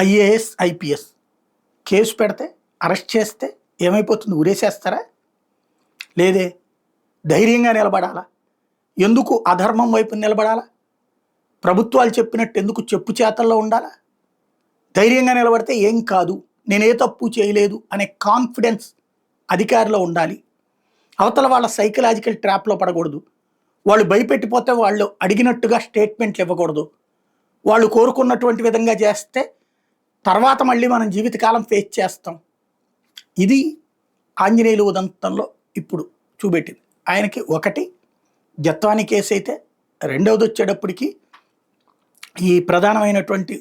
IAS, IPS case పెడితే, arrest చేస్తే ఏమైపోతుంది? ఉరేసేస్తారా? లేదే. ధైర్యంగా నిలబడాలా? ఎందుకు అధర్మం వైపు నిలబడాలా? ప్రభుత్వాలు చెప్పినట్టు ఎందుకు చెప్పు చేతల్లో ఉండాలా? ధైర్యంగా నిలబడితే ఏం కాదు, నేనే తప్పు చేయలేదు అనే కాన్ఫిడెన్స్ అధికారిలో ఉండాలి. అవతల వాళ్ళ సైకలాజికల్ ట్రాప్లో పడకూడదు. వాళ్ళు భయపెట్టిపోతే వాళ్ళు అడిగినట్టుగా స్టేట్మెంట్లు ఇవ్వకూడదు. వాళ్ళు కోరుకున్నటువంటి విధంగా చేస్తే తర్వాత మళ్ళీ మనం జీవితకాలం ఫేస్ చేస్తాం. ఇది ఆంజనేయులు ఉదంతంలో ఇప్పుడు చూపెట్టింది. ఆయనకి ఒకటి జత్వాని కేసు అయితే, రెండవది వచ్చేటప్పటికి ఈ ప్రధానమైనటువంటి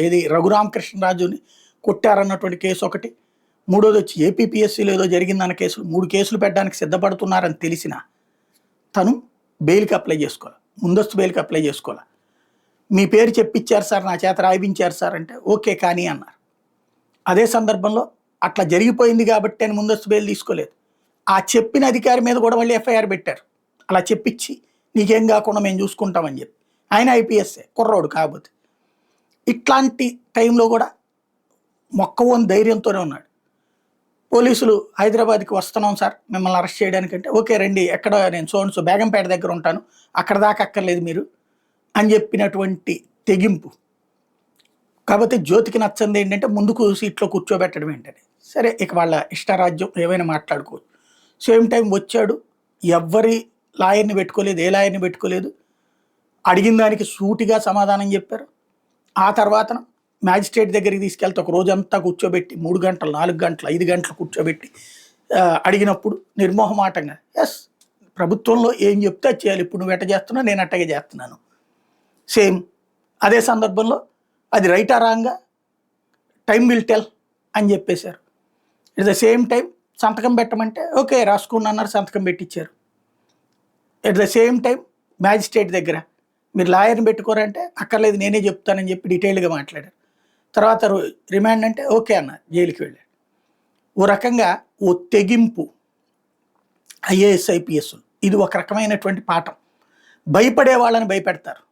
ఏది రఘురామకృష్ణరాజుని కొట్టారన్నటువంటి కేసు ఒకటి, మూడోది వచ్చి ఏపీపీఎస్సీలో ఏదో జరిగిందన్న కేసులు, 3 కేసులు పెట్టడానికి సిద్ధపడుతున్నారని తెలిసిన తను బెయిల్కి అప్లై చేసుకోవాలి, ముందస్తు బెయిల్కి అప్లై చేసుకోవాలి. మీ పేరు చెప్పించారు సార్, నా చేత రాయిపించారు సార్ అంటే ఓకే కానీ అన్నారు. అదే సందర్భంలో అట్లా జరిగిపోయింది కాబట్టి అని ముందస్తు బెయిల్ తీసుకోలేదు. ఆ చెప్పిన అధికారి మీద కూడా మళ్ళీ ఎఫ్ఐఆర్ పెట్టారు, అలా చెప్పించి నీకేం కాకుండా మేము చూసుకుంటామని చెప్పి. ఆయన ఐపీఎస్ఏ, కుర్రోడు కాకపోతే. ఇట్లాంటి టైంలో కూడా మొక్కవోని ధైర్యంతోనే ఉన్నాడు. పోలీసులు హైదరాబాద్కి వస్తున్నాం సార్ మిమ్మల్ని అరెస్ట్ చేయడానికంటే, ఓకే రండి, ఎక్కడ, నేను సో బేగంపేట దగ్గర ఉంటాను, అక్కడ దాకా అక్కర్లేదు మీరు అని చెప్పినటువంటి తెగింపు. కాకపోతే జ్యోతికి నచ్చంది ఏంటంటే ముందుకు సీట్లో కూర్చోబెట్టడం ఏంటని. సరే ఇక వాళ్ళ ఇష్టరాజ్యం ఏమైనా మాట్లాడుకోవచ్చు. సేమ్ టైం వచ్చాడు, ఎవ్వరి లాయర్ని పెట్టుకోలేదు, ఏ లాయర్ని పెట్టుకోలేదు, అడిగిన దానికి సూటిగా సమాధానం చెప్పారు. ఆ తర్వాత మ్యాజిస్ట్రేట్ దగ్గరికి తీసుకెళ్తే ఒక రోజంతా కూర్చోబెట్టి 3 గంటలు, 4 గంటలు, 5 గంటలు కూర్చోబెట్టి అడిగినప్పుడు నిర్మోహమాటంగా ఎస్ ప్రభుత్వంలో ఏం చెప్తే అది చేయాలి, ఇప్పుడు నువ్వు ఎట్ట చేస్తున్నావు, నేను అట్టగే చేస్తున్నాను. సేమ్ అదే సందర్భంలో అది రైటా రాంగా టైం విల్ టెల్ అని చెప్పేశారు. ఎట్ ద సేమ్ టైం సంతకం పెట్టమంటే ఓకే రాసుకున్నారు, సంతకం పెట్టించారు. At the same time magistrate దగ్గర మీరు లాయర్ని పెట్టుకోరంటే అక్కర్లేదు నేనే చెప్తానని చెప్పి డీటెయిల్గా మాట్లాడారు. తర్వాత రిమాండ్ అంటే ఓకే అన్న, జైలుకి వెళ్ళాడు. ఓ రకంగా ఓ తెగింపు ఐఏఎస్, ఐపీఎస్, ఇది ఒక రకమైనటువంటి పాఠం. భయపడే వాళ్ళని భయపెడతారు,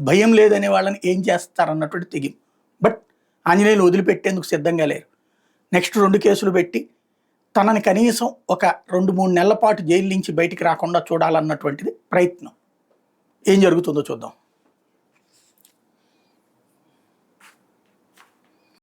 భయం లేదనే వాళ్ళని ఏం చేస్తారు అన్నటువంటి తెగింపు. బట్ ఆంజనేయులు వదిలిపెట్టేందుకు సిద్ధంగా లేరు. నెక్స్ట్ 2 కేసులు పెట్టి తనని కనీసం ఒక 2-3 నెలల పాటు జైలు నుంచి బయటికి రాకుండా చూడాలన్నటువంటిది ప్రయత్నం. ఏం జరుగుతుందో చూద్దాం.